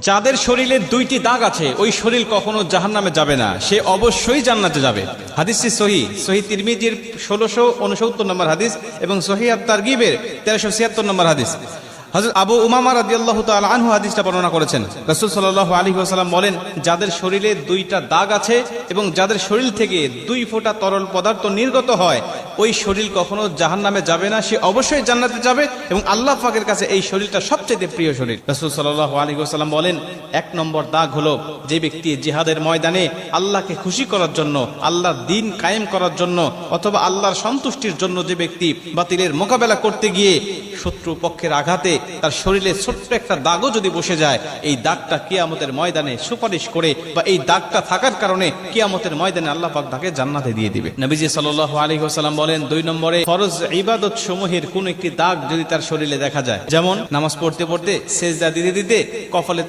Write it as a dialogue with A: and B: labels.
A: যাদের শরীরে দুইটি দাগ আছে ওই শরীর কখনো জাহান্নামে যাবে না, সে অবশ্যই জান্নাতে যাবে। হাদিসটি সহিহ তিরমিজির 1669 নম্বর হাদিস এবং সহিহ আত-তারগিবের 1376 নম্বর হাদিস। হযরত আবু উমামা রাদিয়াল্লাহু তাআলা আনহু হাদিসটা বর্ণনা করেছেন। রাসূল সাল্লাল্লাহু আলাইহি ওয়াসাল্লাম বলেন, যাদের শরীরে দুইটা দাগ আছে এবং যাদের শরীর থেকে 2 ফোঁটা তরল পদার্থ নির্গত হয় ওই শরীর কখনো জাহান্নামে যাবে না, সে অবশ্যই জান্নাতে যাবে এবং আল্লাহ পাকের কাছে এই শরীরটা সবচেয়ে প্রিয় শরীর। রাসূল সাল্লাল্লাহু আলাইহি ওয়াসাল্লাম বলেন, 1 নম্বর দাগ হলো যে ব্যক্তি জিহাদের ময়দানে আল্লাহকে খুশি করার জন্য, আল্লাহর দ্বীন কায়েম করার জন্য অথবা আল্লাহর সন্তুষ্টির জন্য যে ব্যক্তি বাতিলের মোকাবেলা করতে গিয়ে শত্রু পক্ষের আঘাতে তার শরীরে ছোট্ট একটা দাগও যদি বসে যায়, এই দাগটা কিয়ামতের ময়দানে সুপারিশ করে বা এই দাগটা থাকার কারণে কিয়ামতের ময়দানে আল্লাহ পাক তাকে জান্নাতে দিয়ে দিবে। নবীজি সাল্লাল্লাহু আলাইহি ওয়াসাল্লাম বলেন, 2 নম্বরে ফরজ ইবাদত সমূহের কোন একটি দাগ যদি তার শরীরে দেখা যায়, যেমন নামাজ পড়তে পড়তে সেজদা দিতে দিতে কপালে